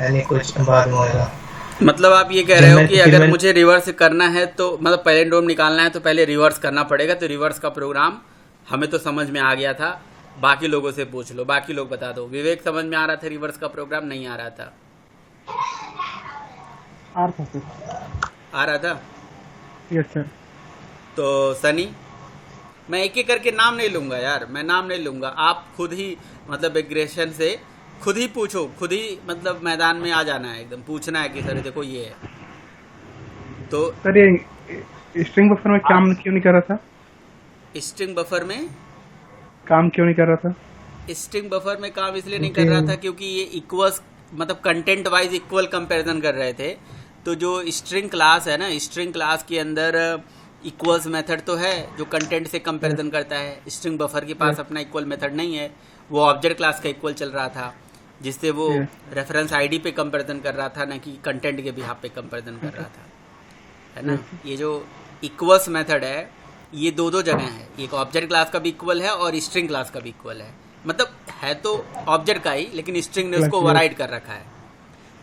यानी कुछ बाद में होएगा। मतलब आप ये कह जब रहे हो मैं कि फिर अगर मैं मुझे रिवर्स करना है तो मतलब पैलिंड्रोम निकालना है तो पहले रिवर्स करना पड़ेगा, तो रिवर्स का प्रोग्राम हमें तो समझ में आ गया था। बाकी लोगों से पूछ लो, बाकी लोग बता दो। विवेक समझ में आ रहा था, रिवर्स का प्रोग्राम नहीं आ रहा था। आर था सर। आ रहा था। Yes sir. तो सनी, मैं एक एक करके नाम नहीं लूंगा यार, मैं नाम नहीं लूंगा। आप खुद ही मतलब एग्रेशन से खुद ही पूछो, खुद ही मतलब मैदान में आ जाना है, एकदम पूछना है कि सर देखो ये है। तो सर ये स्ट्रिंग बफर में काम क्यों नहीं कर रहा था? स्ट्रिंग बफर में काम क्यों नहीं कर रहा था? स्ट्रिंग बफर में काम इसलिए नहीं कर क्योंकि रहा था क्योंकि ये इक्वल्स मतलब कंटेंट वाइज इक्वल कंपैरिजन कर रहे थे। तो जो स्ट्रिंग क्लास है ना, स्ट्रिंग क्लास के अंदर इक्वल्स मेथड तो है जो कंटेंट से यस कंपैरिजन करता है। स्ट्रिंग बफर के पास यस अपना इक्वल मेथड नहीं है, वो ऑब्जेक्ट क्लास का इक्वल चल रहा था, जिससे वो यस। रेफरेंस आईडी पे कंपैरिजन कर रहा था, ना कि कंटेंट के बिहाफ पे कंपैरिजन कर रहा था, है ना। यस ये जो इक्वल्स मेथड है, ये दो दो जगह है। एक ऑब्जेक्ट क्लास का भी इक्वल है और स्ट्रिंग क्लास का भी इक्वल है। मतलब है तो ऑब्जेक्ट का ही, लेकिन स्ट्रिंग ने उसको यस ओवरराइड कर रखा है।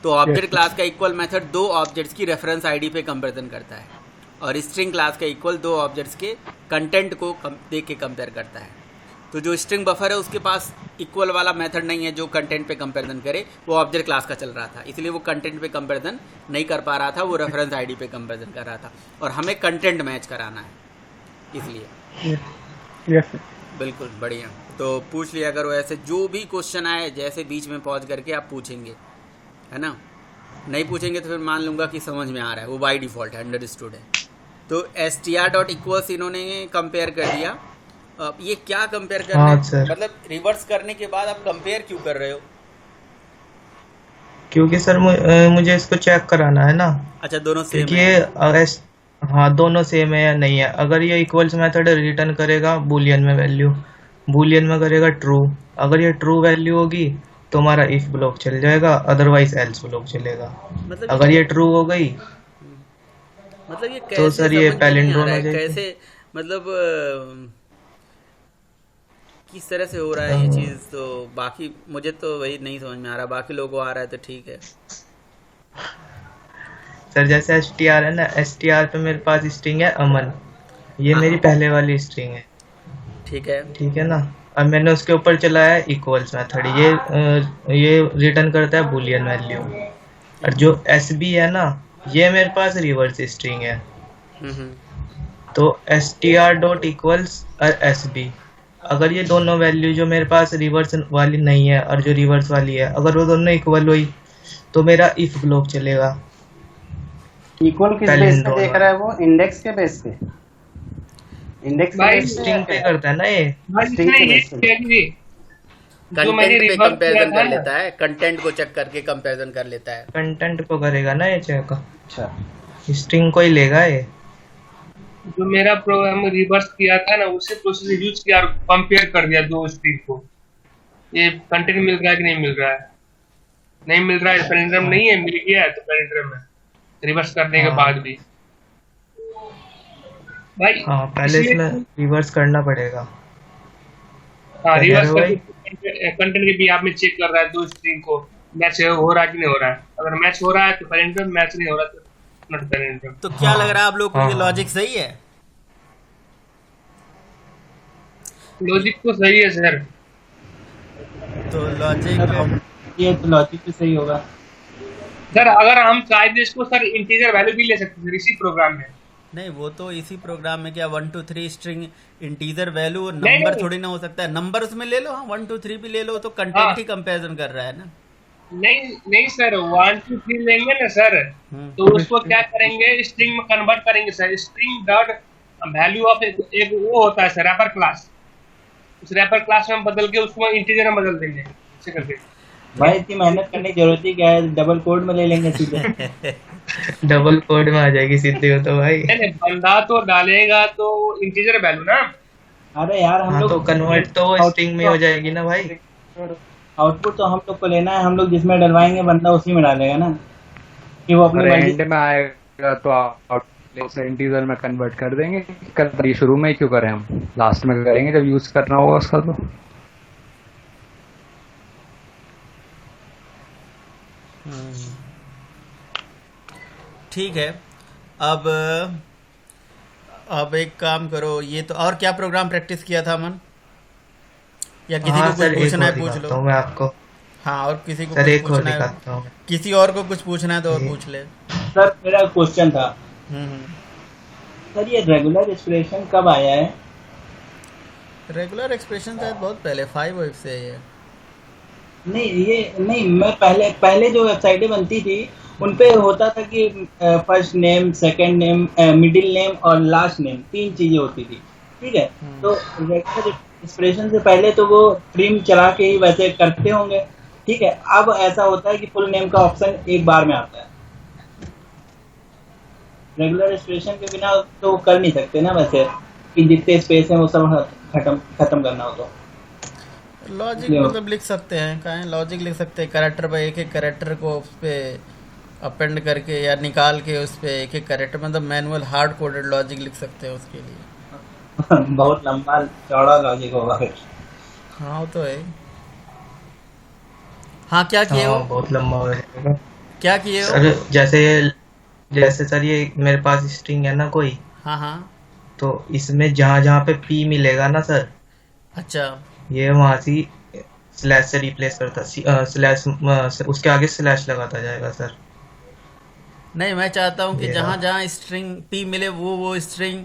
तो यस ऑब्जेक्ट सर। क्लास का इक्वल मेथड दो ऑब्जेक्ट्स की रेफरेंस आईडी पे कंपैरिजन करता है, और स्ट्रिंग क्लास का इक्वल दो ऑब्जेक्ट्स के कंटेंट को देख के कंपेयर करता है। तो जो स्ट्रिंग बफर है उसके पास इक्वल वाला मेथड नहीं है जो कंटेंट पे कंपैरिजन करे, वो ऑब्जेक्ट क्लास का चल रहा था, इसलिए वो कंटेंट पे कंपैरिजन नहीं कर पा रहा था, वो रेफरेंस आईडी पे कंपैरिजन कर रहा था। और हमें कंटेंट मैच कराना है इसलिए। Yes yes sir. बिल्कुल बढ़िया। तो पूछ लिया करो ऐसे, जो भी क्वेश्चन आए जैसे बीच में पॉज करके आप पूछेंगे, है ना। नहीं पूछेंगे तो फिर मान लूँगा कि समझ में आ रहा है, वो बाई डिफ़ॉल्ट है, अंडरस्टूड है। तो S T R dot equals इन्होंने कंपेयर कर दिया। अब ये क्या कंपेयर करने, हाँ सर, मतलब रिवर्स करने के बाद आप कंपेयर क्यों कर रहे हो? क्योंकि सर मुझे इसको चेक कराना है ना। अच्छा, दोनों सेम क्योंकि है। ये हाँ दोनों सेम है या नहीं है। अगर ये इक्वल्स मेथड रिटर्न करेगा बूलियन में वैल्यू, बूलियन में करेगा ट्रू। अगर ये ट्रू वैल्यू होगी तो हमारा इफ ब्लॉक चल जाएगा, अदरवाइज एल्स ब्लॉक चलेगा। मतलब ये अगर ये ट्रू हो गई मतलब ये तो कैसे, सर ये समझ में नहीं आ पैलिंड्रोम रहा हो है जाएगी। कैसे, मतलब किस तरह से हो रहा अ, है ये चीज़। तो बाकी मुझे तो वही नहीं समझ में आ रहा, बाकी लोगों को आ रहा है तो ठीक है। सर जैसे एस टी आर है ना, एस टी आर पे मेरे पास स्ट्रिंग है अमन, ये हाँ मेरी हाँ, पहले वाली स्ट्रिंग है। ठीक है। ठीक है ना। अब मैंने उसके ऊपर चलाया इक्वल्स मेथड, ये रिटर्न करता है बूलियन वैल्यू। और जो एस बी है ना, ये मेरे पास रिवर्स स्ट्रिंग है। हम्म। तो S T R dot equals S B, अगर ये दोनों वैल्यू जो मेरे पास रिवर्स वाली नहीं है और जो रिवर्स वाली है, अगर वो दोनों इक्वल हुई तो मेरा इफ ब्लॉक चलेगा इक्वल किस बेस पे पैलिंड्रोम देख रहा वाला। है वो? इंडेक्स के बेस पे? इंडेक्स के भाई बेस पे या स्ट्रिंग पे क्या? करता है ना ये। भाई स्ट्रिंग इसने के ये बेस पे। किया कि जो मैंने कंटेंट पे रिवर्स किया कंपैरिजन था कर ना, लेता है, कंटेंट को चेक करके कंपैरिजन कर लेता है। कंटेंट को करेगा ना ये चेक, अच्छा। स्ट्रिंग को ही लेगा ये। जो मेरा प्रोग्राम रिवर्स किया था ना, उसे प्रोसेस यूज किया और कंपेयर कर दिया दो स्ट्रिंग को। ये कंटेंट मिल रहा है कि नहीं मिल रहा है? नहीं मिल रहा है, पैलिंड्रोम हाँ नहीं है, मिल गया है तो पैलिंड्रोम है, रिवर्स करने के हाँ बाद भी। भाई हाँ, पहले इसमें इसमें रिवर्स करना पड़ेगा। हाँ, क्या कह रहे रिवर्स हो करके भाई? कंटेंट के भी आप में चेक कर रहा है दो स्ट्रिंग को, मैच हो रहा है कि नहीं हो रहा है। अगर मैच हो रहा है तो पैलिंड्रोम, मैच नहीं हो रहा तो नॉट पैलिंड्रोम। तो क्या लग हाँ रहा है आप लोग को, हाँ ये हाँ। लॉजिक सही है? लॉजिक तो सही है सर। तो सर लॉजिक, ये तो लॉजिक भी सही होगा। सर अगर हम चाहे तो इसको सर इंटीजर वैल्यू भी ले सकते हैं सर इसी प्रोग्राम में। नहीं वो तो इसी प्रोग्राम में क्या 1 2 3 स्ट्रिंग इंटीजर वैल्यू, नहीं नंबर नहीं थोड़ी ना हो सकता है। नंबर उसमें ले लो, हाँ 1 2 3 भी ले लो, तो कंटेंट ही हाँ, कंपैरिजन कर रहा है ना। नहीं नहीं सर, 1 2 3 लेंगे ना सर, हम्म। तो उसको क्या करेंगे, स्ट्रिंग में कन्वर्ट करेंगे sir. String dot value of एक वो होता है सर रैपर क्लास, उस रैपर क्लास में हम बदल के उसको इंटीजर में बदल देंगे ऐसे करके। भाई इतनी मेहनत करने की जरूरत ही क्या है? डबल कोड में ले लेंगे सीधे। डबल कोड में आ जाएगी सीधे हो तो भाई। नहीं नहीं, बंदा तो डालेगा तो इंटीजर वैल्यू ना। अरे यार हम हाँ लोग तो कन्वर्ट तो वो स्ट्रिंग में हो जाएगी ना भाई। आउटपुट तो हम लोग को लेना है, हम लोग जिसमें डलवाएंगे बंदा उसी में डालेगा ना, कि वो अपनी और मर्जी। एंड में आएगा तो आउटपुट से इंटीजर में कन्वर्ट कर देंगे। कर ये शुरू में ही क्यों करें, हम लास्ट में करेंगे जब यूज करना होगा उसका। तो हम्म, ठीक है। अब एक काम करो, ये तो और क्या प्रोग्राम प्रैक्टिस किया था अमन, या किसी हाँ को कुछ सर, एक पूछना और है पूछ लो। दिखाता हूँ मैं आपको। हाँ, और किसी को सर कुछ एक और पूछना है, दिखाता हूँ। किसी और को कुछ पूछना है तो और ये पूछ ले। सर मेरा क्वेश्चन था, हम्म। सर ये रेगुलर एक्सप्रेशन कब आया है? रेगुलर एक्सप्रेशन शायद बहुत पहले 5 वेव से है ये। नहीं ये नहीं, मैं पहले पहले जो वेबसाइटें बनती थी उन पे होता था कि first name, second name, middle name और लास्ट नेम, 3 चीजें होती थी। ठीक है, तो रेगुलर एक्सप्रेशन से पहले तो वो प्रीम चला के ही वैसे करते होंगे। ठीक है, अब ऐसा होता है कि फुल नेम का ऑप्शन एक बार में आता है। रेगुलर एक्सप्रेशन के बिना तो वो कर नहीं सकते ना वैसे, कि जितने स्पेस है वो सब खत्म खत्म करना हो तो। लॉजिक इसलिए मतलब लिख सकते हैं, कहें लॉजिक लिख सकते हैं, कैरेक्टर पर एक एक कैरेक्टर को उस पर अपेंड करके या निकाल के उस पर एक एक कैरेक्टर, मतलब मैनुअल हार्ड कोडेड लॉजिक लिख सकते हैं उसके लिए। बहुत लंबा चौड़ा लॉजिक होगा फिर। हाँ वो तो है। हाँ, क्या किए हो, हाँ बहुत लंबा हो जाएगा क्या किए हो? सर। जैसे सर ये मेरे पास स्ट्रिंग है ना कोई, हाँ हाँ। तो इसमें जहाँ जहाँ पे पी मिलेगा ना सर, अच्छा। ये वहां से स्लैश से रिप्लेस करता, स्लैश उसके आगे स्लैश लगाता जाएगा सर। नहीं, मैं चाहता हूँ कि ये जहाँ रहा। जहाँ स्ट्रिंग पी मिले वो स्ट्रिंग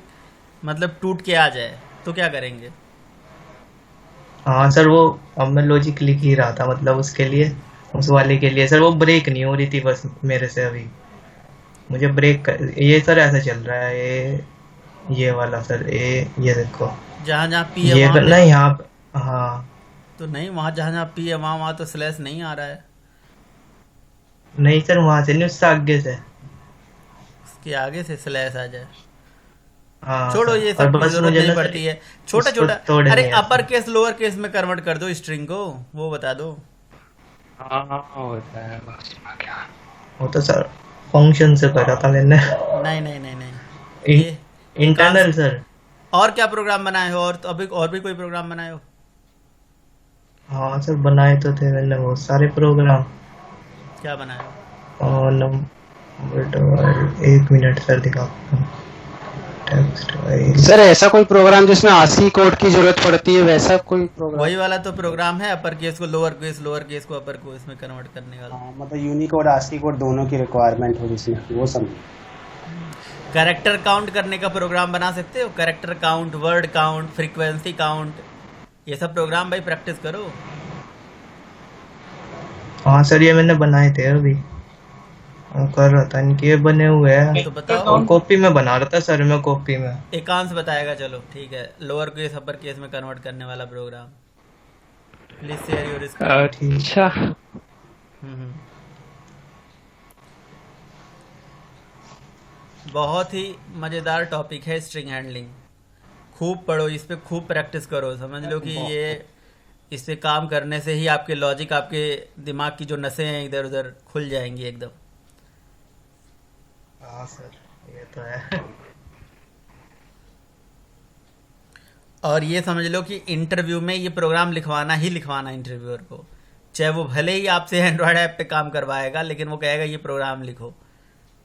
मतलब टूट के आ जाए, तो क्या करेंगे? हाँ सर, वो अब मैं लॉजिक लिख ही रहा था, मतलब उसके लिए, उस वाले के लिए सर। वो ब्रेक नहीं हो रही थी बस मेरे से अभी, मुझे ये सर ऐसा चल रहा है, ये वाला सर, ये देखो, जहाँ जहाँ पी है ये वहाँ पे, नहीं यहाँ हाँ। तो नहीं, वहाँ जहाँ जहाँ पी है वहाँ वहाँ तो स्लैश नहीं आ रहा है। नहीं सर, वहां से नहीं, उससे आगे से। उसके आगे से स्लैश आ जाए। हाँ छोड़ो, सर, ये और सब की बस जरूरत मुझे नहीं ना सर पड़ती है। छोटा इसको छोटा, अरे तोड़नी है अपर सर। केस लोअर केस में कन्वर्ट कर दो स्ट्रिंग को, वो बता दो। हाँ हाँ होता है बस क्या। वो तो सर फंक्शन से करा था मैंने। नहीं नहीं नहीं नहीं, ये इंटरनल एकांश। सर। और क्या प्रोग्राम बनाए हो, और तो अभी और भी कोई प्रोग्राम बनाए हो? हाँ सर, बनाए तो थे मैंने बहुत सारे प्रोग्राम। क्या बनाए हो? और एक मिनट सर, दिखाता हूँ। Text file. सर ऐसा कोई प्रोग्राम जिसमें आरसी कोड की जरूरत पड़ती है, वैसा कोई प्रोग्राम? वही वाला तो प्रोग्राम है, अपर केस को लोअर केस को अपर को इसमें कन्वर्ट करने वाला। हाँ, मतलब यूनिकोड आरसी कोड दोनों की रिक्वायरमेंट हो जिसमें, वो सब। कैरेक्टर काउंट करने का प्रोग्राम बना सकते हो, character count, word count, frequency count, ये सब प्रोग्राम भाई प्रैक्टिस करो। हाँ सर, ये मैंने बनाए थे अभी, कर रहा था, इनके बने हुए हैं। तो बताओ। और कॉपी में बना रहा था सर, मैं कॉपी में। एकांश बताएगा, चलो ठीक है, लोअर केस अपर केस में कन्वर्ट करने वाला program. Please share your screen. अच्छा, बहुत ही मज़ेदार टॉपिक है स्ट्रिंग हैंडलिंग। खूब पढ़ो, इस पे खूब प्रैक्टिस करो। समझ लो कि ये इस पे काम करने से ही आपके लॉजिक, आपके दिमाग की जो नसें हैं इधर उधर खुल जाएंगी एकदम। हाँ सर, ये तो है। और ये समझ लो कि इंटरव्यू में ये प्रोग्राम लिखवाना ही लिखवाना इंटरव्यूअर को, चाहे वो भले ही आपसे एंड्रॉयड ऐप पे काम करवाएगा, लेकिन वो कहेगा ये प्रोग्राम लिखो,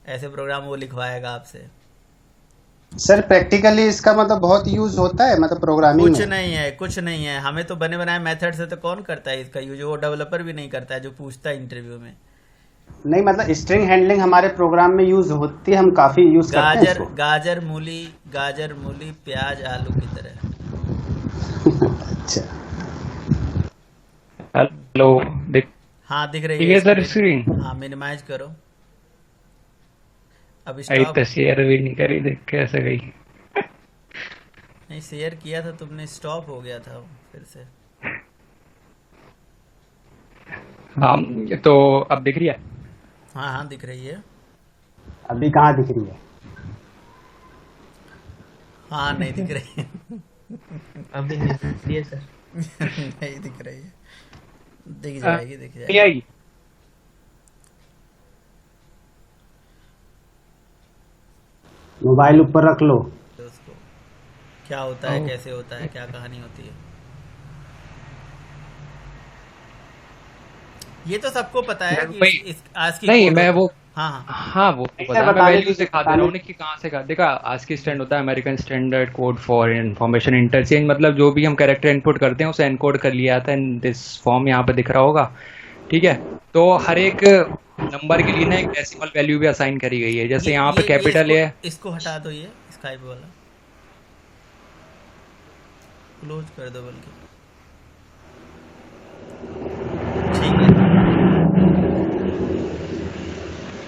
ऐसे प्रोग्राम वो लिखवाएगा आपसे। सर प्रैक्टिकली इसका मतलब बहुत यूज होता है, मतलब प्रोग्रामिंग कुछ में? नहीं है, कुछ नहीं है। हमें तो बने बनाए मेथड से तो कौन करता है इसका यूज, वो डेवलपर भी नहीं करता है जो पूछता है इंटरव्यू में। नहीं मतलब स्ट्रिंग हैंडलिंग हमारे प्रोग्राम में यूज होती है, हम काफी यूज करते हैं गाजर इसको। गाजर मूली प्याज आलू की तरह। अच्छा, हेलो, दिख हाँ दिख रही ठीक है है सर screen। स्क्रीन? हाँ, मिनिमाइज करो। अब आई स्टॉप। तो शेयर भी नहीं करी, देख कैसे गई। नहीं, शेयर किया था तुमने, स्टॉप हो गया था वो फिर से। हाँ, तो अब दिख रही है? हाँ हाँ दिख रही है। अभी कहाँ दिख रही है? हाँ नहीं दिख रही है। अभी नहीं दिख रही है सर। नहीं दिख रही है, दिख जाएगी दिख नहीं जाएगी। आई? मोबाइल ऊपर रख लो। तो उसको क्या होता है, कैसे होता है, क्या कहानी होती है। ये तो सबको पता है कि भाई आज की नहीं, कोड मैं वो हाँ हाँ हाँ वो सर पता है, मैं बताने वैल्यूज दिखा दे रहा बताने हूँ कि कहाँ से कहा देखा। ASCII स्टैंड होता है American standard code for information interchange, मतलब जो भी हम कैरेक्टर इनपुट करते हैं उसे एनकोड कर लिया जाता है इन दिस फॉर्म, यहाँ पे दिख रहा होगा। ठीक है, तो हर एक नंबर के लिए ना एक डेसिमल वैल्यू भी असाइन करी गई है। जैसे यहाँ पे ये कैपिटल इसको है, इसको हटा दो, ये स्काइप वाला क्लोज कर दो बल्कि। ठीक है।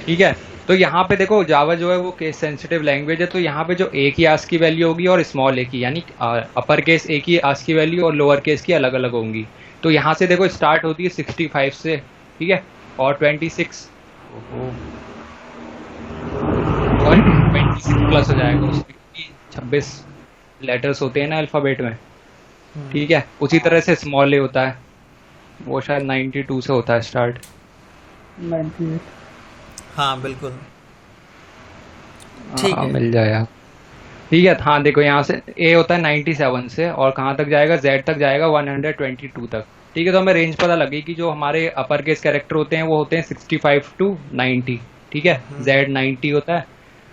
ठीक है। तो यहाँ पे देखो जावा जो है वो केस सेंसिटिव लैंग्वेज है, तो यहाँ पे जो ए की आस्की वैल्यू होगी और स्मॉल ए की, यानी अपर केस ए की आस्की वैल्यू और लोअर केस की अलग अलग होंगी। तो यहाँ से देखो स्टार्ट होती है 65 से, ठीक है, और 26 और 26 प्लस हो जाएगा उसमें, क्योंकि 26 लेटर्स होते हैं ना अल्फाबेट में। ठीक है, उसी तरह से स्मॉल ए होता है, वो शायद 92 से होता है स्टार्ट। 98। हाँ बिल्कुल ठीक हाँ है। मिल जाएगा। ठीक है, हाँ देखो यहाँ से ए होता है 97 से और कहाँ तक जाएगा, जेड तक जाएगा 122 तक। ठीक है, तो हमें रेंज पता लगी कि जो हमारे अपर केस कैरेक्टर होते हैं वो होते हैं 65 to 90। ठीक है, जेड 90 होता है,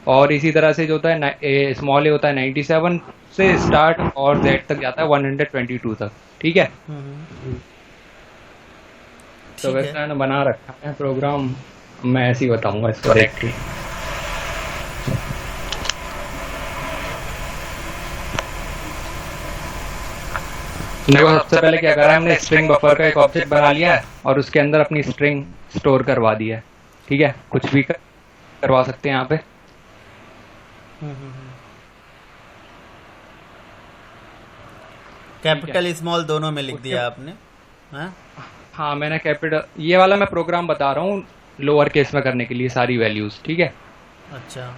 और इसी तरह से जो होता है स्मॉल ए होता है 97 से स्टार्ट और जेड तक जाता है 122 तक। ठीक है, तो ठीक वैसे है। मैंने बना रखा है प्रोग्राम, मैं ऐसे ही बताऊंगा इसको करेक्टली। देखो सबसे पहले क्या करा है हमने, स्ट्रिंग बफर का एक ऑब्जेक्ट बना लिया है और उसके अंदर अपनी स्ट्रिंग स्टोर करवा दी है। ठीक है, कुछ भी करवा सकते हैं यहाँ पे। कैपिटल स्मॉल दोनों में लिख दिया आपने। हाँ हाँ मैंने कैपिटल, ये वाला मैं प्रोग्राम बता रहा हूँ लोअर केस में करने के लिए सारी वैल्यूज। ठीक है, अच्छा।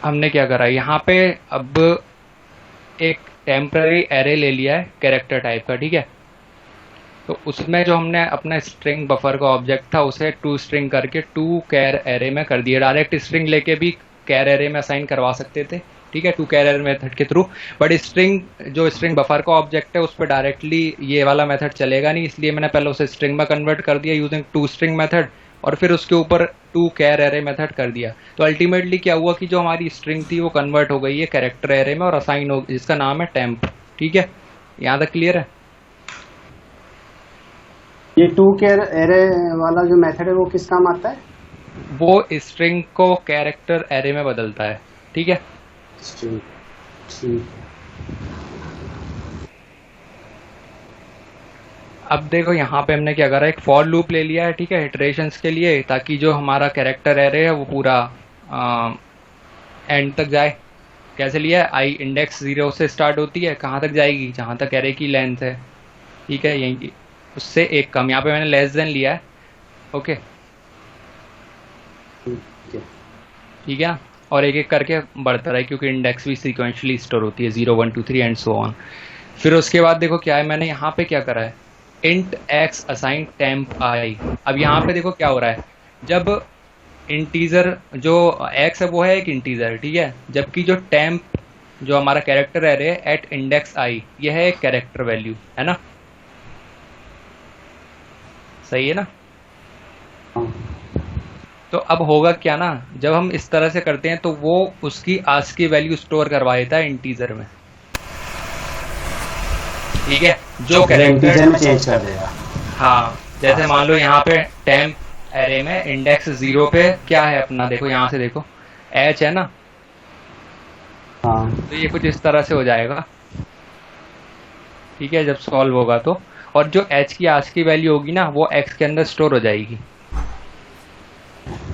हमने क्या करा यहाँ पे, अब एक टेम्पररी एरे ले लिया है कैरेक्टर टाइप का। ठीक है, तो उसमें जो हमने अपना स्ट्रिंग बफर का ऑब्जेक्ट था उसे टू स्ट्रिंग करके टू कैर एरे में कर दिया। डायरेक्ट स्ट्रिंग लेके भी कैर एरे में असाइन करवा सकते थे, ठीक है, टू कैर एरे मेथड के थ्रू, बट स्ट्रिंग जो स्ट्रिंग बफर का ऑब्जेक्ट है उस पर डायरेक्टली ये वाला मेथड चलेगा नहीं, इसलिए मैंने पहले उसे स्ट्रिंग में कन्वर्ट कर दिया यूजिंग टू स्ट्रिंग मेथड, और फिर उसके ऊपर टू कैर एरे मेथड कर दिया। तो अल्टीमेटली क्या हुआ कि जो हमारी स्ट्रिंग थी वो कन्वर्ट हो गई है कैरेक्टर एरे में और असाइन हो, जिसका नाम है टेम्प। ठीक है, यहाँ तक क्लियर है? ये टू केयर एरे वाला जो मेथड है वो किस काम आता है? वो स्ट्रिंग को कैरेक्टर एरे में बदलता है। ठीक है, ठीक ठीक। अब देखो यहाँ पे हमने क्या करा, एक फॉर लूप ले लिया है, ठीक है, इटरेशंस के लिए, ताकि जो हमारा कैरेक्टर एरे है वो पूरा एंड तक जाए। कैसे लिया है, आई इंडेक्स 0 से स्टार्ट होती है, कहाँ तक जाएगी, जहाँ तक एरे की लेंथ है। ठीक है, यहीं की उससे एक कम, यहाँ पे मैंने लेस देन लिया है। ओके, ठीक है, और एक एक करके बढ़ता रहा है क्योंकि इंडेक्स भी सीक्वेंशली स्टोर होती है, 0 1 2 3 एंड सो ऑन। फिर उसके बाद देखो क्या है, मैंने यहाँ पे क्या करा है, इंट एक्स असाइन टेम्प आई। अब यहाँ पे देखो क्या हो रहा है, जब इंटीजर जो एक्स है वो है एक इंटीजर, ठीक है, जबकि जो टेम्प जो हमारा कैरेक्टर एरे है एट इंडेक्स आई, ये है एक कैरेक्टर वैल्यू, है ना, सही है ना। तो अब होगा क्या ना, जब हम इस तरह से करते हैं तो वो उसकी आस्की वैल्यू स्टोर करवा देता है इंटीजर में। ठीक है, जो इंटीजर में कैरेक्टर, चेंज कर देगा। हाँ जैसे मान लो यहाँ पे टेम्प एरे में इंडेक्स 0 पे क्या है अपना, देखो यहाँ से देखो एच है ना, हाँ तो ये कुछ इस तरह से हो जाएगा। ठीक है, जब सॉल्व होगा तो, और जो एच की आस्की वैल्यू होगी ना वो एक्स के अंदर स्टोर हो जाएगी।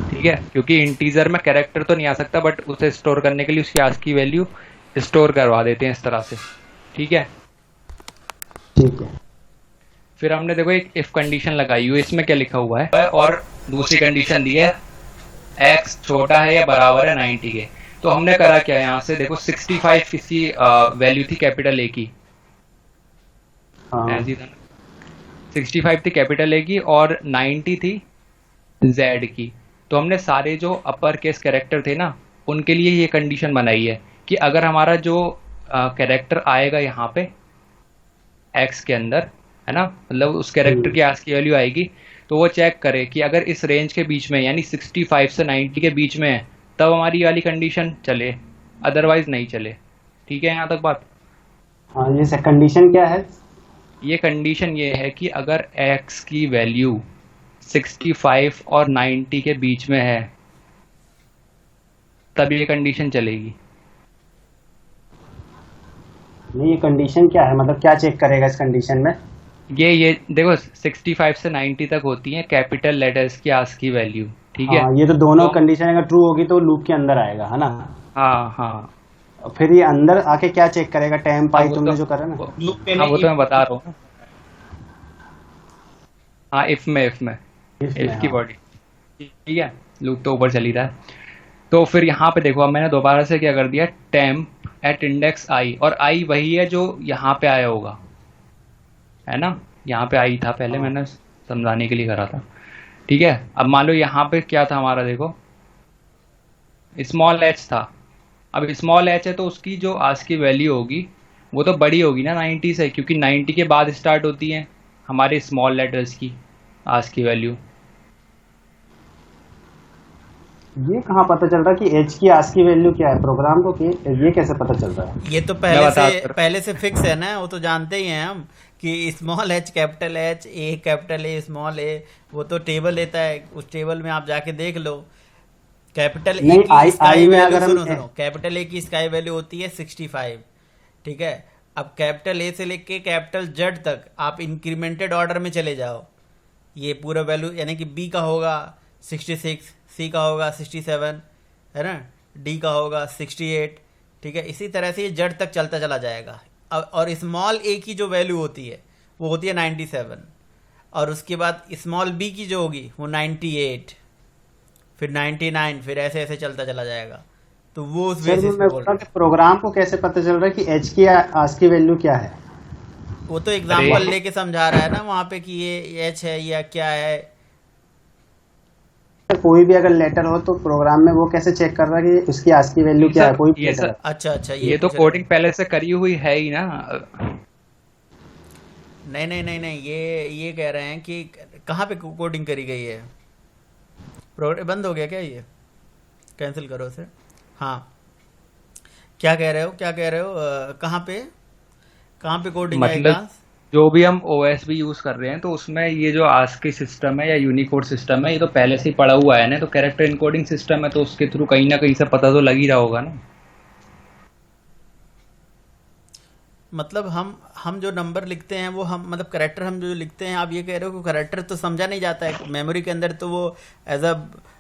ठीक है, क्योंकि इंटीजर में कैरेक्टर तो नहीं आ सकता, बट उसे स्टोर करने के लिए उसकी आस्की वैल्यू स्टोर करवा देते हैं इस तरह से। ठीक है, ठीक है। फिर हमने देखो एक इफ कंडीशन लगाई हुई है, इसमें क्या लिखा हुआ है, और दूसरी कंडीशन दी है एक्स छोटा है या बराबर है 90 के। तो हमने करा क्या, यहाँ से देखो 65 किसी वैल्यू थी कैपिटल ए की, हाँ ऐसी था ना, 65 थी कैपिटल ए की और 90 थी जेड की। तो हमने सारे जो अपर केस कैरेक्टर थे ना उनके लिए ये कंडीशन बनाई है कि अगर हमारा जो कैरेक्टर आएगा यहाँ पे एक्स के अंदर, है ना, मतलब उस कैरेक्टर की आस्की वैल्यू आएगी, तो वो चेक करे कि अगर इस रेंज के बीच में यानी 65 से 90 के बीच में है तब हमारी वाली कंडीशन चले, अदरवाइज नहीं चले। ठीक है यहाँ तक बात? हाँ, ये कंडीशन क्या है? ये कंडीशन ये है कि अगर x की वैल्यू 65 और 90 के बीच में है तब ये कंडीशन चलेगी। नहीं, ये कंडीशन क्या है, मतलब क्या चेक करेगा इस कंडीशन में? ये देखो 65 से 90 तक होती है कैपिटल लेटर्स की आस्की वैल्यू। ठीक है, हाँ, ये तो दोनों कंडीशन अगर ट्रू होगी तो लूप के अंदर आएगा, है ना? हाँ हाँ। फिर ये अंदर आके क्या चेक करेगा? टेम्प आई वो तुमने तो- जो करा ना। हाँ वो तो मैं बता रहा हूँ। हाँ इफ में If में, इफ की हाँ। बॉडी, ठीक है, लूप तो ऊपर चली रहा है। तो फिर यहाँ पे देखो, अब मैंने दोबारा से क्या कर दिया, टेम्प एट इंडेक्स आई, और आई वही है जो यहाँ पे आया होगा, है ना, यहाँ पे आई था पहले, मैंने समझाने के लिए करा था। ठीक है, अब मान लो यहाँ पे क्या था हमारा, देखो स्मॉल एच था। अब स्मॉल एच है तो उसकी जो आस्की वैल्यू होगी वो तो बड़ी होगी ना 90 से, क्योंकि 90 के बाद स्टार्ट होती है हमारे स्मॉल लेटर्स की आस्की वैल्यू। ये कहाँ पता चल रहा है कि एच की आस्की वैल्यू क्या है प्रोग्राम को, कि ये कैसे पता चल रहा है? ये तो पहले से फिक्स है ना, वो तो जानते ही हैं हम कि small H capital H, A capital A, small A, वो तो टेबल लेता है, उस टेबल में आप जाके देख लो। कैपिटल ए नहीं, की स्काई में वैल्यू, अगर हम सुनो, कैपिटल ए की स्काई वैल्यू होती है 65। ठीक है, अब कैपिटल ए से लेके कैपिटल जेड तक आप इंक्रीमेंटेड ऑर्डर में चले जाओ, ये पूरा वैल्यू यानी कि बी का होगा 66, सी का होगा 67, है ना, डी का होगा 68। ठीक है, इसी तरह से ये जेड तक चलता चला जाएगा। और स्मॉल ए की जो वैल्यू होती है वो होती है 97, और उसके बाद स्मॉल बी की जो होगी वो 98, फिर 99, फिर ऐसे ऐसे चलता चला जाएगा। तो वो उस सर, बेसिस पे मैं बोल बोल रहा रहा कि प्रोग्राम को कैसे पता चल रहा है कि एच की आस्की वैल्यू क्या है? हूँ। वो तो एग्जाम्पल लेके समझा रहा है ना वहाँ पे कि ये एच है या क्या है। कोई भी अगर लेटर हो तो प्रोग्राम में वो कैसे चेक कर रहा है कि उसकी आस्की वैल्यू क्या है? कोई भी ये लेटर। अच्छा अच्छा, ये तो कोडिंग पहले से करी हुई है ही ना। नहीं नहीं नहीं नहीं, ये कह रहे हैं कि कहाँ पे कोडिंग करी गई है। प्रोग्राम बंद हो गया क्या? ये कैंसिल करो उसे। हाँ, क्या कह रहे हो, क्या कह रहे हो? कहाँ पे कोडिंग है? मतलब जो भी हम ओएस भी यूज कर रहे हैं तो उसमें ये जो आस्की सिस्टम है या यूनिकोड सिस्टम है, ये तो पहले से ही पड़ा हुआ है ना, तो कैरेक्टर इनकोडिंग सिस्टम है, तो उसके थ्रू कहीं ना कहीं से पता तो लग ही रहा होगा ना। मतलब हम जो नंबर लिखते हैं वो हम मतलब करेक्टर हम जो लिखते हैं, आप ये कह रहे हो कि करेक्टर तो समझा नहीं जाता है मेमोरी के अंदर, तो वो एज अ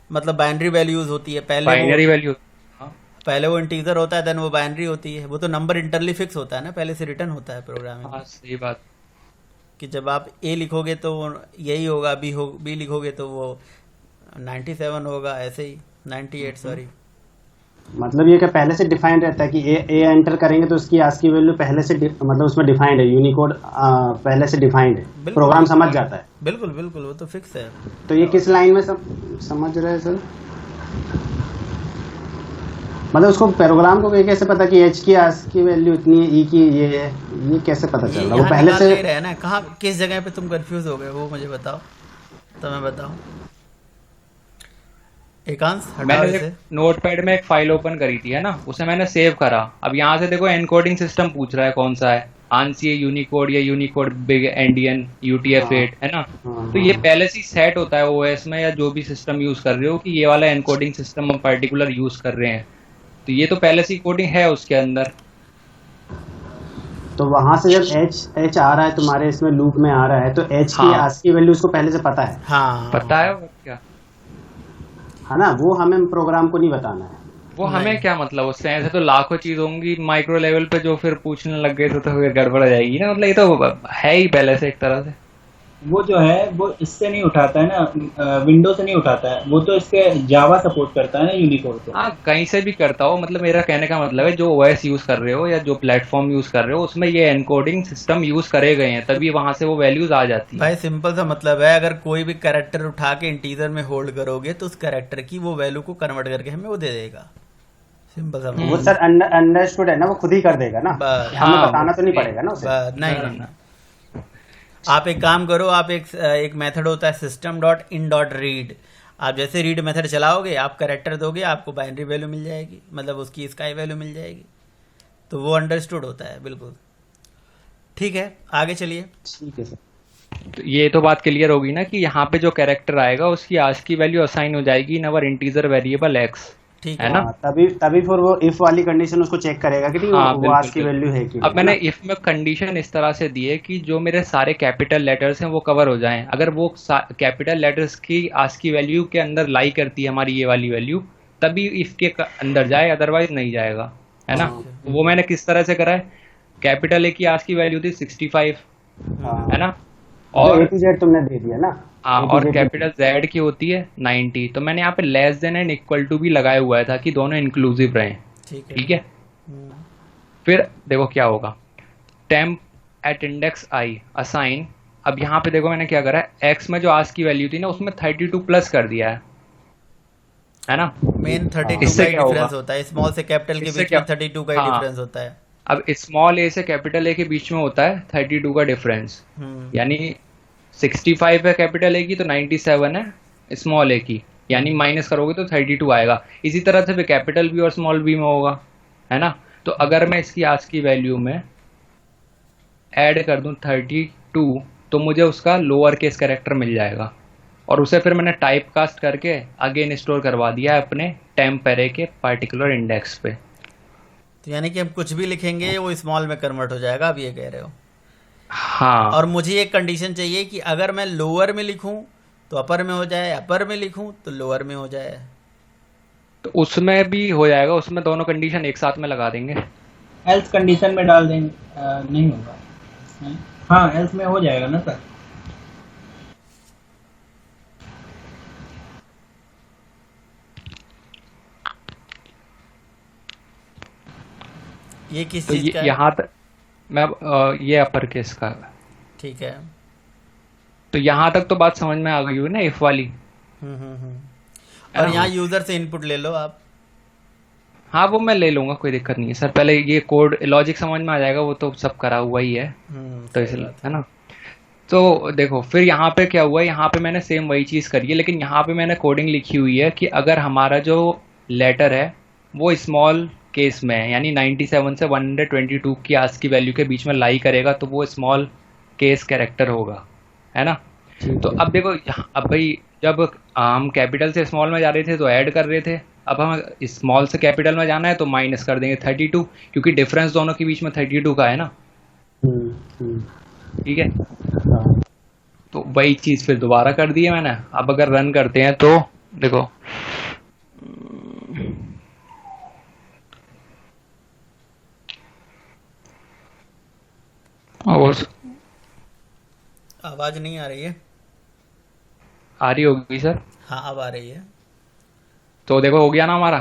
मतलब बाइनरी वैल्यूज होती है। बाइनरी वैल्यू, पहले वो इंटीजर होता है, देन वो बाइनरी होती है। वो तो नंबर इंटरली फिक्स होता है ना, पहले से रिटर्न होता है प्रोग्राम में। हाँ सही बात। कि जब आप ए लिखोगे तो वो यही होगा, बी लिखोगे तो वो 97 होगा, ऐसे ही 98, सॉरी। मतलब ये क्या पहले से डिफाइंड रहता है कि ए एंटर करेंगे तो उसकी आस्की वैल्यू पहले से मतलब उसमें डिफाइंड है, यूनिकोड पहले से डिफाइंड है, प्रोग्राम समझ जाता है। बिल्कुल बिल्कुल, वो तो फिक्स है। तो ये किस लाइन में समझ रहे हैं सर? मतलब उसको प्रोग्राम को ये कैसे पता कि एच की आस्की वैल्यू इतनी है, ई की ये कैसे पता चल रहा है? वो पहले से रहे ना, कहाँ किस जगह पे तुम कंफ्यूज हो गए वो मुझे बताओ, तो मैं बताऊं। एकांश मैंने नोटपैड में एक फाइल ओपन करी थी, है ना, उसे मैंने सेव करा। अब यहाँ से देखो एनकोडिंग सिस्टम पूछ रहा है कौन सा है, आंसी यूनिकोड या यूनिकोड बिग एंडियन UTF-8, है ना। तो ये पहले से सेट होता है ओएस में या जो भी सिस्टम यूज कर रहे हो कि ये वाला एनकोडिंग सिस्टम हम पर्टिकुलर यूज कर रहे हैं, तो ये तो पहले से कोडिंग है उसके अंदर। तो वहां से जब एच आ रहा है तुम्हारे इसमें लूप में आ रहा है, तो एच की आस्की वैल्यू उसको पहले से पता है। हाँ पता है क्या, है ना, वो हमें प्रोग्राम को नहीं बताना है। वो हमें क्या मतलब उससे, ऐसे तो लाखों चीज होंगी माइक्रो लेवल पे जो फिर पूछने लग गए तो फिर गड़बड़ हो जाएगी ना। मतलब ये तो है ही पहले से एक तरह से। वो जो है वो इससे नहीं उठाता है ना, विंडो से नहीं उठाता है, वो तो इसके जावा सपोर्ट करता है ना, यूनिकोड को। हाँ कहीं से भी करता हो, मतलब मेरा कहने का मतलब है जो ओएस यूज कर रहे हो या जो प्लेटफॉर्म यूज कर रहे हो उसमें ये एनकोडिंग सिस्टम यूज करे गए हैं, तभी वहां से वो वैल्यूज आ जाती है। भाई सिंपल सा मतलब है, अगर कोई भी कैरेक्टर उठा के इंटीजर में होल्ड करोगे तो उस कैरेक्टर की वो वैल्यू को कन्वर्ट करके हमें वो दे देगा। सिंपल सा वो सर अंडरस्टूड है ना, वो खुद ही कर देगा ना, हमें बताना तो नहीं पड़ेगा ना उसे। नहीं। आप एक काम करो, आप एक मेथड होता है system dot in dot read. आप जैसे रीड मेथड चलाओगे, आप करेक्टर दोगे, आपको बाइनरी वैल्यू मिल जाएगी, मतलब उसकी स्काई वैल्यू मिल जाएगी। तो वो अंडरस्टूड होता है बिल्कुल। ठीक है, आगे चलिए। ठीक है सर। तो ये तो बात क्लियर होगी ना कि यहाँ पे जो कैरेक्टर आएगा उसकी आज की वैल्यू असाइन हो जाएगी इन अवर इंटीजर वेरिएबल एक्स, ठीक है है। ना? हाँ, तभी तभी फिर वो इफ वाली कंडीशन उसको चेक करेगा कि नहीं हाँ वो बिल्कुल आज की बिल्कुल। वैल्यू है कि अब नहीं, है मैंने ना। इफ में कंडीशन इस तरह से दी है कि जो मेरे सारे कैपिटल लेटर्स हैं वो कवर हो जाएं। अगर वो कैपिटल लेटर्स की आज की वैल्यू के अंदर लाई करती है हमारी ये वाली वैल्यू, तभी इफ के अंदर जाए, अदरवाइज नहीं जाएगा, है ना? हाँ तो वो मैंने किस तरह से करा है, कैपिटल ए की आज की वैल्यू थी 65, हाँ, है ना? जो ए और टू जेड तुमने दे दिया ना। हाँ, ए टू और जेड कैपिटल जेड की होती है 90। तो मैंने यहाँ पे less than and equal to भी लगाया हुआ है ताकि दोनों इंक्लूसिव रहें। ठीक है। ठीक है, फिर देखो क्या होगा, temp at index i assign. अब यहाँ पे देखो मैंने क्या करा है, एक्स में जो आज की वैल्यू थी ना उसमें 32 प्लस कर दिया है ना? मेन 32 इससे का ही क्या होगा, डिफरेंस होता है, स्मॉल से कैपिटल के इससे बीच क्या, में 32 का ही हाँ, डिफरेंस होता है। अब स्मॉल ए से कैपिटल ए के बीच में होता है 32 का डिफरेंस। यानी 65 है कैपिटल ए की तो 97 है स्मॉल ए की, यानी माइनस करोगे तो 32 आएगा। इसी तरह से कैपिटल बी और स्मॉल बी में होगा, है ना? तो अगर मैं इसकी आज की वैल्यू में ऐड कर दूं 32, तो मुझे उसका लोअर केस कैरेक्टर मिल जाएगा, और उसे फिर मैंने टाइप कास्ट करके अगेन स्टोर करवा दिया है अपने टेम्प एरे के पर्टिकुलर इंडेक्स पे। तो यानी कि हम कुछ भी लिखेंगे वो स्मॉल में कन्वर्ट हो जाएगा, आप ये कह रहे हो। हाँ, और मुझे एक कंडीशन चाहिए कि अगर मैं लोअर में लिखूं तो अपर में हो जाए, अपर में लिखूं तो लोअर में हो जाए। तो उसमें भी हो जाएगा, उसमें दोनों कंडीशन एक साथ में लगा देंगे। एल्स कंडीशन में डाल देंगे, नहीं होगा। हाँ, एल्स में हो जाएगा ना सर। ये किस तो चीज़ ये का है? यहाँ तक मैं ये अपर केस का है। ठीक है। तो यहाँ तक तो बात समझ में आ गई हुई ना इफ वाली, और है यहाँ ना? यूज़र से इनपुट ले लो आप। हाँ वो मैं ले लूंगा, कोई दिक्कत नहीं है सर। पहले ये कोड लॉजिक समझ में आ जाएगा, वो तो सब करा हुआ ही है। तो सही इसलिए, बात है ना? तो देखो फिर यहाँ पे क्या हुआ है, यहाँ पे मैंने सेम वही चीज़ करी है, लेकिन यहाँ पे मैंने कोडिंग लिखी हुई है कि अगर हमारा जो लेटर है वो स्मॉल केस में है, यानी 97 से 122 की आज की वैल्यू के बीच में लाई करेगा, तो वो स्मॉल केस कैरेक्टर होगा, है ना? तो अब देखो अब भाई जब हम कैपिटल से स्मॉल में जा रहे थे तो ऐड कर रहे थे, अब हम स्मॉल से कैपिटल में जाना है तो माइनस कर देंगे 32, क्योंकि डिफरेंस दोनों के बीच में 32 का है ना। ठीक है, हाँ। तो वही चीज फिर दोबारा कर दी है मैंने। अब अगर रन करते हैं तो देखो और आवाज़ नहीं आ रही है? आ रही होगी सर। हाँ, अब आ रही है। तो देखो हो गया ना हमारा,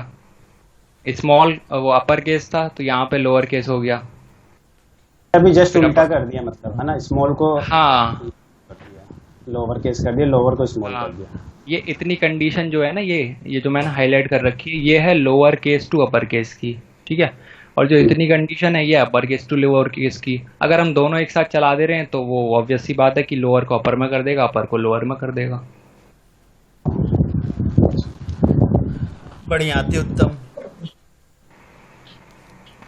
स्मॉल वो अपर केस था तो यहाँ पे लोअर केस हो गया। अभी जस्ट फिर उल्टा अपन, कर दिया, मतलब है ना, स्मॉल को हाँ लोअर केस कर दिया, लोअर को स्मॉल हाँ, कर दिया। ये इतनी कंडीशन जो है ना, ये जो मैंने हाईलाइट कर रखी है, ये है lower case to upper case की। ठीक है, और जो इतनी कंडीशन है ये upper case to lower case की। अगर हम दोनों एक साथ चला दे रहे हैं तो वो ऑब्वियस सी बात है कि लोअर को अपर में कर देगा, अपर को लोअर में कर देगा। बढ़िया, अति उत्तम।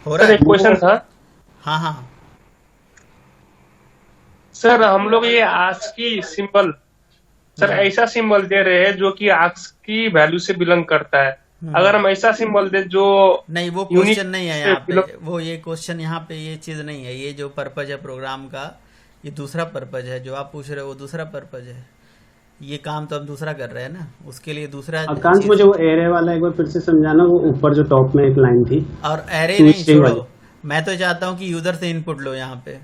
हो रहा सर है? एक क्वेश्चन था हाँ हाँ। सर, हम लोग ये ASCII सिंबल सर ऐसा सिंबल दे रहे हैं जो कि ASCII वैल्यू से बिलोंग करता है। अगर हम ऐसा सिंबल दे जो नहीं, वो यूनिक क्वेश्चन नहीं है से यहाँ पे। belong- वो ये क्वेश्चन यहाँ पे ये चीज़ नहीं है। ये जो पर्पज है प्रोग्राम का, ये दूसरा पर्पज है। जो आप पूछ रहे हो वो दूसरा पर्पज है। ये काम तो हम दूसरा कर रहे हैं ना, उसके लिए दूसरा आकांश चीज़। मुझे वो एरे वाला एक बार फिर से समझाना, वो ऊपर जो टॉप में एक लाइन थी। और एरे Two नहीं, string छोड़ो। मैं तो चाहता हूँ कि यूज़र से इनपुट लो यहाँ पे।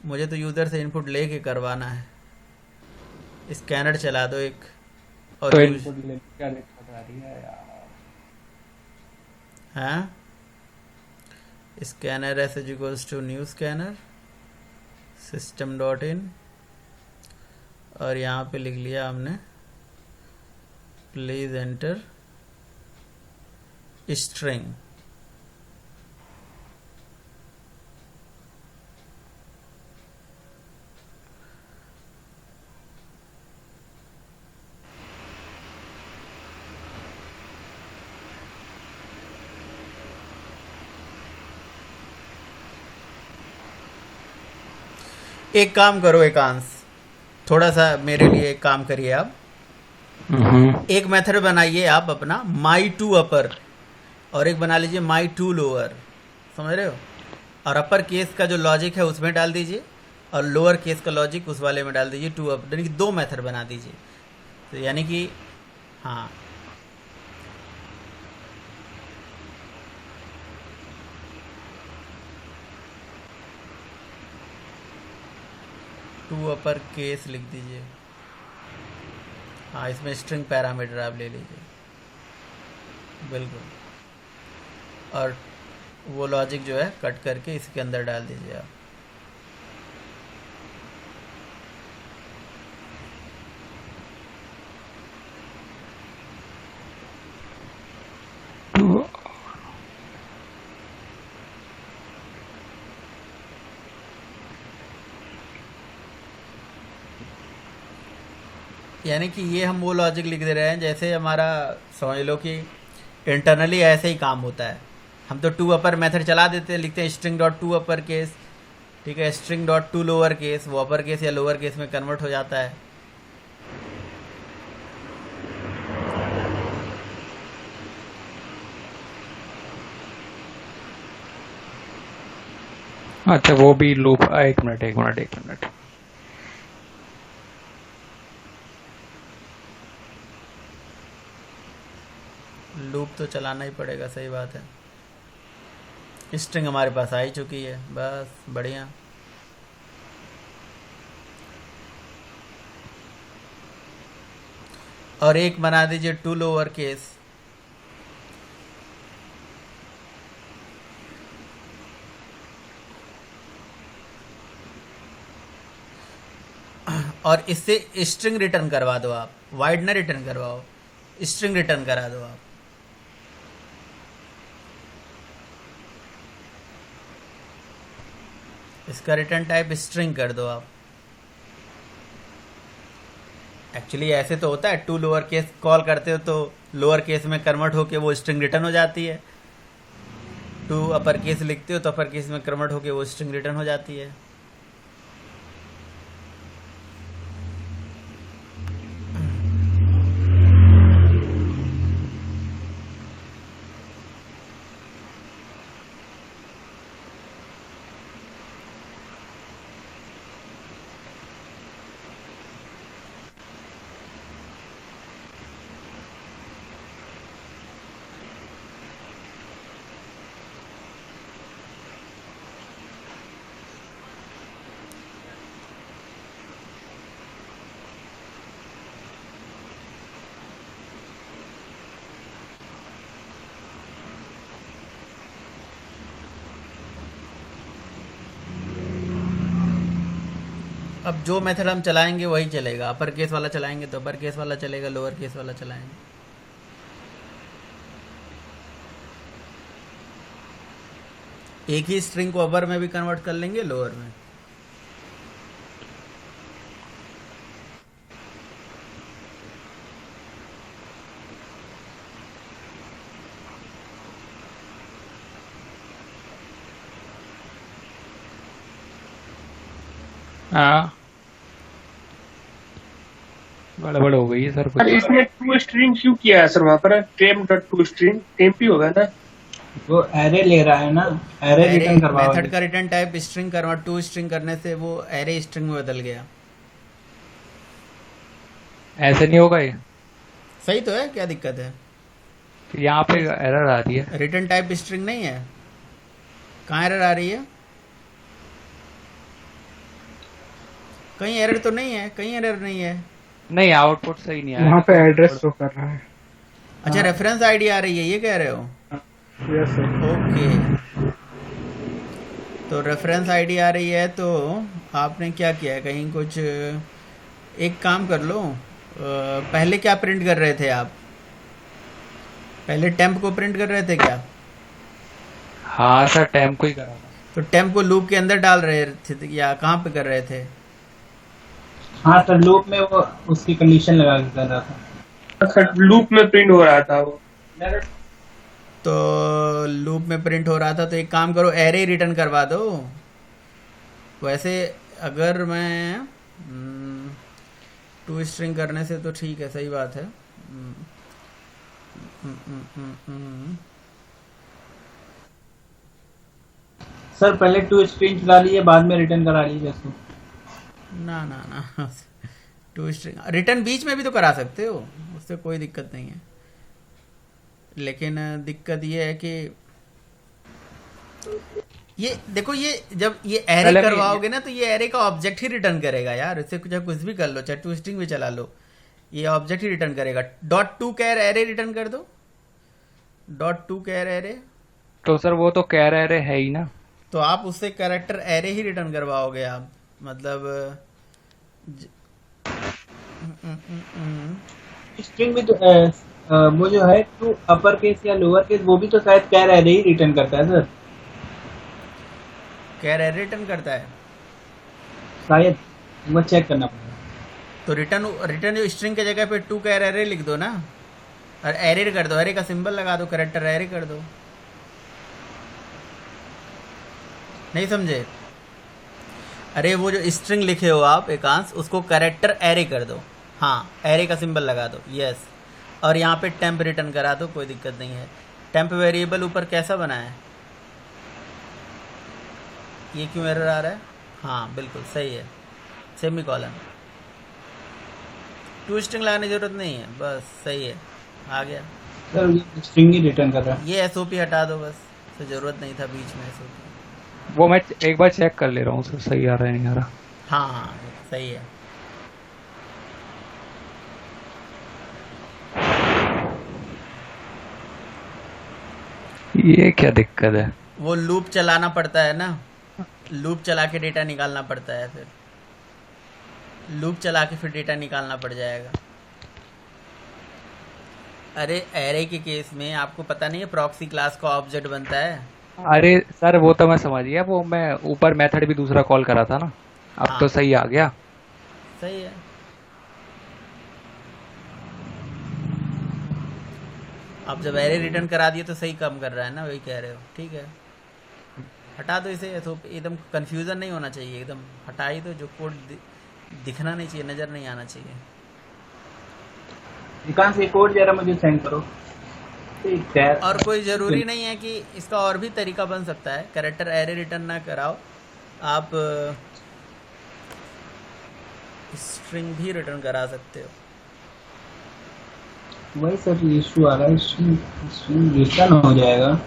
मुझे तो यूज़र से इनपुट लेके करवाना है। स्कैनर चला दो एक, और तो यूज, इनपुट क्या दिक्कत आ रही है यार? हाँ, scanner S equals to new scanner system dot in, और यहाँ पे लिख लिया हमने प्लीज एंटर स्ट्रिंग। एक काम करो एकांश, थोड़ा सा मेरे लिए एक काम करिए आप। एक मेथड बनाइए आप अपना माई टू अपर, और एक बना लीजिए माई टू लोअर, समझ रहे हो? और अपर केस का जो लॉजिक है उसमें डाल दीजिए, और लोअर केस का लॉजिक उस वाले में डाल दीजिए, टू अप, यानी कि 2 मेथड बना दीजिए। तो यानी कि हाँ, टू अपर केस लिख दीजिए। हाँ, इसमें स्ट्रिंग पैरामीटर आप ले लीजिए, बिल्कुल। और वो लॉजिक जो है कट करके इसके अंदर डाल दीजिए आप। यानी कि ये हम वो लॉजिक लिख दे रहे हैं जैसे हमारा, समझ लो कि इंटरनली ऐसे ही काम होता है। हम तो टू अपर मेथड चला देते हैं, लिखते हैं string dot to upper case, ठीक है, string dot to lower case, वो अपर केस या लोअर केस में कन्वर्ट हो जाता है। अच्छा, वो भी लूप, एक मिनट। लूप तो चलाना ही पड़ेगा, सही बात है। स्ट्रिंग हमारे पास आ ही चुकी है, बस बढ़िया। और एक बना दीजिए टू लोअर केस, और इससे स्ट्रिंग रिटर्न करवा दो आप, वाइड ना रिटर्न करवाओ, स्ट्रिंग रिटर्न करा दो आप। इसका रिटर्न टाइप स्ट्रिंग कर दो आप। एक्चुअली ऐसे तो होता है, टू लोअर केस कॉल करते हो तो लोअर केस में कन्वर्ट होके वो स्ट्रिंग रिटर्न हो जाती है, टू अपर केस लिखते हो तो अपर केस में कन्वर्ट होके वो स्ट्रिंग रिटर्न हो जाती है। अब जो मेथड हम चलाएंगे वही चलेगा, अपर केस वाला चलाएंगे तो अपर केस वाला चलेगा, लोअर केस वाला चलाएंगे। एक ही स्ट्रिंग को अपर में भी कन्वर्ट कर लेंगे, लोअर में। हाँ, गड़बड़ हो गई है सर सर कुछ। इसमें टू स्ट्रिंग क्यों किया है सर? वहाँ पर टेम डॉट टू स्ट्रिंग टेम्प ही होगा ना? वो एरे ले रहा है ना, एरे रिटर्न करवाओ। मेथड का रिटर्न टाइप स्ट्रिंग करवा, टू स्ट्रिंग करने से वो एरे स्ट्रिंग में बदल गया। ऐसे नहीं होगा ये? सही तो है, क्या दिक्कत है? यहाँ पे एरर आ रही है। रिटर्न टाइप स्ट्रिंग नहीं है, कहाँ एरर आ रही है? कहीं एरर तो नहीं है, कहीं एरर नहीं है। नहीं, आउटपुट सही नहीं आया। वहाँ पे एड्रेस शो कर रहा है। अच्छा, रेफरेंस आईडी आ रही है, ये कह रहे हो? Yes sir. ओके, तो रेफरेंस आईडी आ रही है तो आपने क्या किया है, कहीं कुछ एक काम कर लो। पहले क्या प्रिंट कर रहे थे आप? पहले टेम्प को प्रिंट कर रहे थे क्या? हाँ सर, टेम्प को ही करा था। तो टेम्प को लूप के अंदर डाल रहे थे या कहाँ पे कर रहे थे? हाँ सर, लूप में वो उसकी कंडीशन लगा के कर रहा था। सर लूप में प्रिंट हो रहा था वो। तो लूप में प्रिंट हो रहा था तो एक काम करो, एरे रिटर्न करवा दो। वैसे अगर मैं टू स्ट्रिंग करने से तो ठीक है, सही बात है। सर पहले टू स्ट्रिंग चला लीजिए, बाद में रिटर्न करा लीजिए इसको। ना ना ना टू स्ट्रिंग रिटर्न बीच में भी तो करा सकते हो, उससे कोई दिक्कत नहीं है। लेकिन दिक्कत ये है कि ये देखो, ये जब ये एरे पहले करवाओगे ना तो ये एरे का ऑब्जेक्ट ही रिटर्न करेगा यार। इससे कुछ भी कर लो, चाहे टू स्ट्रिंग भी चला लो, ये ऑब्जेक्ट ही रिटर्न करेगा। Dot to char array return कर दो, डॉट टू कैर एरे। तो सर वो तो कह रहे है ही ना। तो आप उससे कैरेक्टर एरे ही रिटर्न करवाओगे आप, मतलब स्ट्रिंग भी तो वो जो है टू अपर केस या लोअर केस, वो भी तो शायद कैर एरे ही रिटर्न करता है सर, कैर एरे रिटर्न करता है शायद। वो चेक करना पड़ेगा। तो रिटर्न स्ट्रिंग के जगह पे टू कैर एरे लिख दो ना, और एरे कर दो, एरे का सिंबल लगा दो, कैरेक्टर एरे कर दो। नहीं समझे? अरे वो जो स्ट्रिंग लिखे हो आप एकांश, उसको कैरेक्टर एरे कर दो। हाँ, एरे का सिंबल लगा दो, यस। और यहाँ पे टेम्प रिटर्न करा दो, कोई दिक्कत नहीं है। टेम्प वेरिएबल ऊपर कैसा बना है? ये क्यों एरर आ रहा है? हाँ बिल्कुल सही है, सेमी कॉलन। टू स्ट्रिंग लगाने की जरूरत नहीं है, बस सही है, आ गया। सर ये स्ट्रिंग ही रिटर्न कर रहा है। ये एसओपी हटा दो बस, तो जरूरत नहीं था बीच में एसओपी। वो मैं एक बार चेक कर ले रहा हूँ सर, सही आ रहा है नहीं आ रहा। हाँ हाँ सही है। ये क्या दिक्कत है? वो लूप चलाना पड़ता है ना, लूप चला के डेटा निकालना पड़ता है, फिर लूप चला के फिर डेटा निकालना पड़ जाएगा। अरे एरे के केस में आपको पता नहीं है प्रॉक्सी क्लास का ऑब्जेक्ट बनता है। अरे सर वो तो मैं समझ गया, वो मैं ऊपर मेथड भी दूसरा कॉल करा था ना, अब हाँ। तो सही आ गया। सही है। अब जब एरे रिटर्न करा दिए तो सही काम कर रहा है ना, वही कह रहे हो, ठीक है। हटा दो इसे, तो एकदम कंफ्यूजन नहीं होना चाहिए, एकदम हटा ही दो। जो कोड दिखना नहीं चाहिए, नज़र नहीं आना चाहिए। एकांश ये कोड जरा मुझे सेंड करो। ठीक है। और कोई ज़रूरी नहीं है कि इसका और भी तरीका बन सकता है। कैरेक्टर एरे रिटर्न ना कराओ, आप स्ट्रिंग भी रिटर्न करा सकते हो। वही सर इशू आ रहा है, स्ट्रिंग रिटर्न हो जाएगा।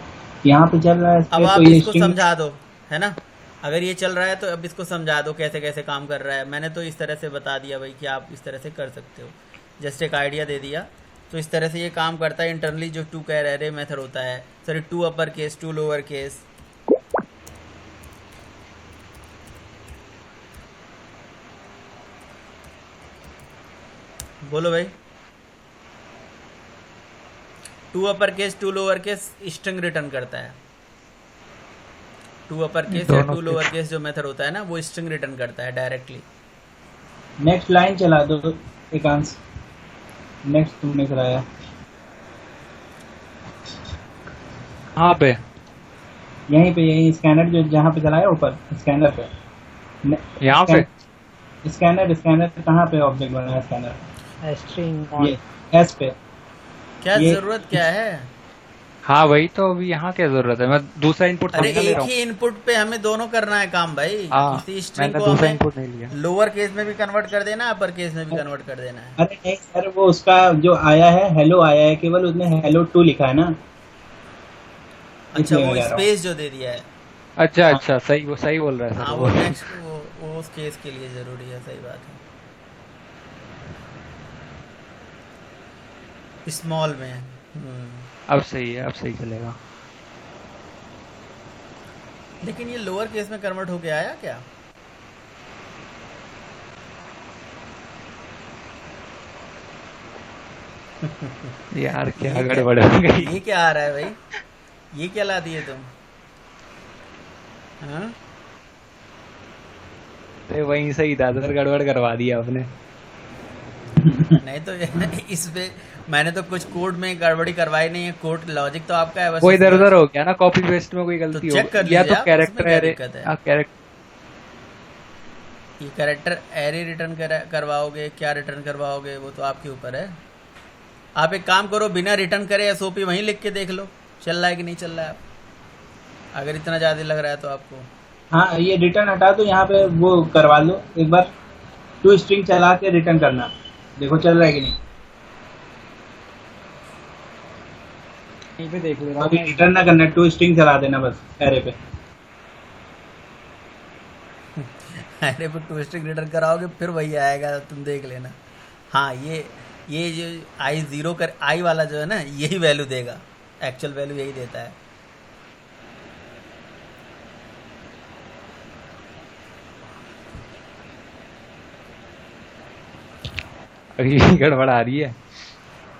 यहाँ पे चल रहा है अब आप तो ये इसको string- समझा दो, है ना। अगर ये चल रहा है तो अब इसको समझा दो कैसे कैसे काम कर रहा है। मैंने तो इस तरह से बता दिया भाई कि आप इस तरह से कर सकते हो, जस्ट एक आइडिया दे दिया। तो इस तरह से ये काम करता है इंटरनली। जो टू कैर एरे मेथड होता है, sorry to upper case to lower case, बोलो भाई। To upper case to lower case string return करता है। टू अपर केस या टू लोअर केस जो मेथड होता है ना, वो स्ट्रिंग रिटर्न करता है डायरेक्टली। नेक्स्ट लाइन चला दो एकांश, नेक्स्ट तुमने कराया। कहाँ पे? यहीं पे, यही स्कैनर जो जहाँ पे चलाया ऊपर स्कैनर पे। यहाँ पे स्कैनर कहाँ पे ऑब्जेक्ट बना है? स्कैनर स्ट्रिंग ये एस पे। क्या ये- जरूरत क्या है? हाँ वही तो, अभी यहाँ क्या जरूरत है? मैं दूसरा इनपुट अरे ले एक रहा हूँ। ही इनपुट पे हमें दोनों करना है काम भाई। हाँ, किसी स्ट्रिंग मैंने को दूसरा हमें इनपुट नहीं लिया। लोअर केस में भी कन्वर्ट कर देना, अपर केस में भी कन्वर्ट कर देना है। अरे नहीं सर, वो उसका जो आया है हेलो आया है, केवल उसने हेलो 2 लिखा है ना। अच्छा, इसलिए वो मैं कह रहा हूँ। स्पेस जो दे दिया है, अच्छा अच्छा, सही, वो सही बोल रहा है हाँ सर वो वो। नेक्स्ट वो उस केस के लिए जरूरी है। सही बात है। स्मॉल में अब सही है, अब सही चलेगा। लेकिन ये लोअर केस में कन्वर्ट होके आया क्या? यार क्या ये गड़बड़ हो गई। ये क्या आ रहा है भाई? ये क्या ला दिए तुम? हाँ अरे वहीं से इधर उधर गड़बड़ करवा दिया आपने। नहीं तो इस पे मैंने तो कुछ कोड में गड़बड़ी करवाई नहीं है। कोड लॉजिक तो आपका है बस। वो इधर उधर हो गया ना, कॉपी पेस्ट में कोई गलती तो हो check कर या लीजिए तो आप, कैरेक्टर उसमें क्या एरे। दिक्कत है? कैरेक्टर ये कैरेक्टर एरे रिटर्न करवाओगे क्या रिटर्न करवाओगे वो तो आपके ऊपर है। आप एक काम करो, बिना रिटर्न करे एसओपी वहीं लिख के देख लो चल रहा है कि नहीं चल रहा है, अगर इतना ज़्यादा लग रहा है तो आपको। हाँ, ये रिटर्न हटा दो, यहाँ पे वो करवा लो एक बार, टू स्ट्रिंग चला के रिटर्न करना, देखो चल रहा है कि नहीं। यहीं पे देख ले रहा अभी हूँ। रिटर्न ना करना, टू स्ट्रिंग चला देना बस एरे पे। एरे पे टू स्ट्रिंग रिटर्न कराओगे फिर वही आएगा, तुम देख लेना। हाँ, ये जो आई ज़ीरो कर आई वाला जो है ना, यही वैल्यू देगा, एक्चुअल वैल्यू यही देता है। अभी गड़बड़ आ रही है।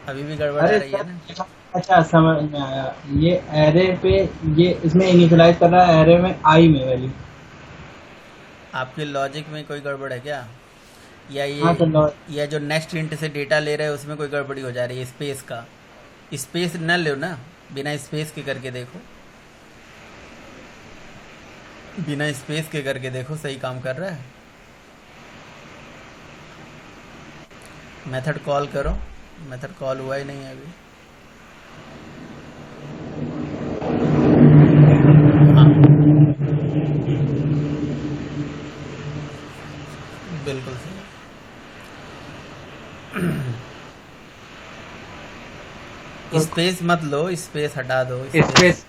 अभी भी गड़बड़ आ अरे रही है ना। सर, अच्छा समझ में आया, ये एरे पे ये इसमें इनिशियलाइज कर रहा है एरे में आई में वैल्यू। आपके लॉजिक में कोई गड़बड़ है क्या, या हाँ तो या जो नेक्स्ट इंट से डेटा ले रहे हैं उसमें कोई गड़बड़ी हो जा रही है? स्पेस का स्पेस न लो ना, बिना स्पेस के करके देखो, बिना स्पेस के करके देखो सही काम कर रहा है। मेथड कॉल करो, मेथड कॉल हुआ ही नहीं है अभी। हाँ, बिल्कुल सही। स्पेस मत लो, स्पेस हटा दो, स्पेस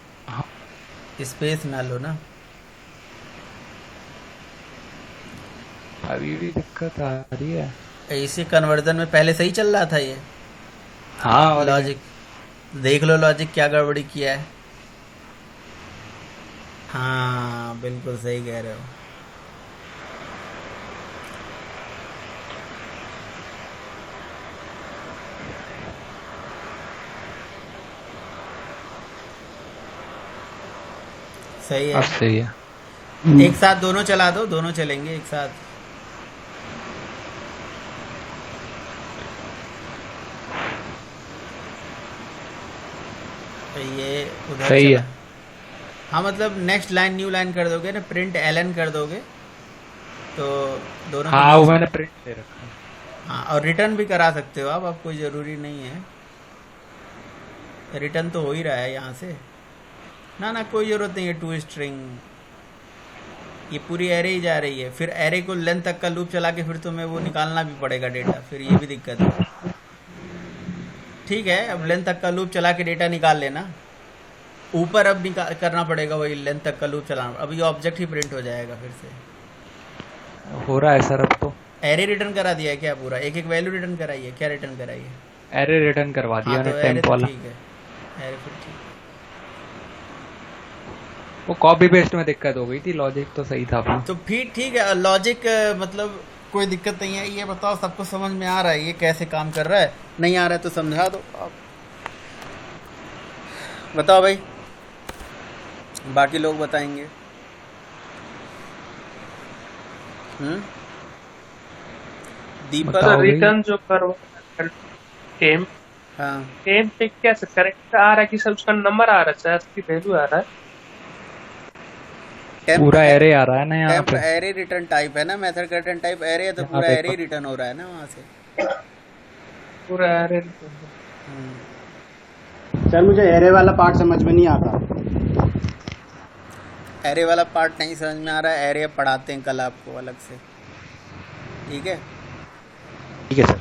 स्पेस ना लो ना। अभी भी दिक्कत आ रही है। ऐसे कन्वर्जन में पहले सही चल रहा था ये हाँ, और लॉजिक, देख लो लॉजिक क्या गड़बड़ी किया है। हाँ बिल्कुल सही कह रहे हो। सही है, अब सही है। एक साथ दोनों चला दो, दोनों चलेंगे एक साथ। ये उधर सही चला। है। हाँ मतलब नेक्स्ट लाइन न्यू लाइन कर दोगे ना, प्रिंट एलन कर दोगे तो दोनों हाँ, वो मैंने प्रिंट दे रखा है। हाँ, और रिटर्न भी करा सकते हो आप कोई ज़रूरी नहीं है, रिटर्न तो हो ही रहा है यहाँ से ना। ना कोई ज़रूरत नहीं है टू स्ट्रिंग, ये पूरी एरे ही जा रही है, फिर एरे को लेंथ तक का लूप चला के फिर तुम्हें वो निकालना भी पड़ेगा डेटा, फिर ये भी दिक्कत है। ठीक है, अब लेंथ तक का लूप चला के डेटा निकाल लेना, ऊपर अब करना पड़ेगा वही लेंथ तक का लूप चलाना, अब ये ऑब्जेक्ट ही प्रिंट हो जाएगा फिर से। हो रहा है सर अब तो। एरे रिटर्न करा दिया है क्या पूरा, एक एक वैल्यू रिटर्न कराई है क्या, रिटर्न कराई है? एरे रिटर्न करवा दिया हाँ, ना तो एरे टेम्प तो वाला। ठीक है, एरे फिर ठीक है। वो कॉपी पेस्ट में दिक्कत हो गई थी, लॉजिक तो सही था अपना। तो फिर ठीक है, लॉजिक मतलब कोई दिक्कत नहीं है। ये बताओ सबको समझ में आ रहा है ये कैसे काम कर रहा है? नहीं आ रहा है तो समझा दो आप, बताओ भाई, बाकी लोग बताएंगे। दीपक, बताओ भाई। रिटर्न जो करो टेम हाँ टेम पे कैसे करेक्ट आ रहा है कि सब उसका नंबर आ रहा है, शायद उसकी वैल्यू आ रहा है। पूरा एरे आ रहा है ना यहाँ पे। एरे रिटर्न टाइप है ना, मेथड का रिटर्न टाइप एरे है, तो यहाँ पूरा पे एरे रिटर्न हो रहा है ना वहाँ से। पूरा एरे सर मुझे एरे वाला पार्ट समझ में नहीं आता। एरे वाला पार्ट नहीं समझ में आ रहा है, एरे पढ़ाते हैं कल आपको अलग से, ठीक है? ठीक है सर।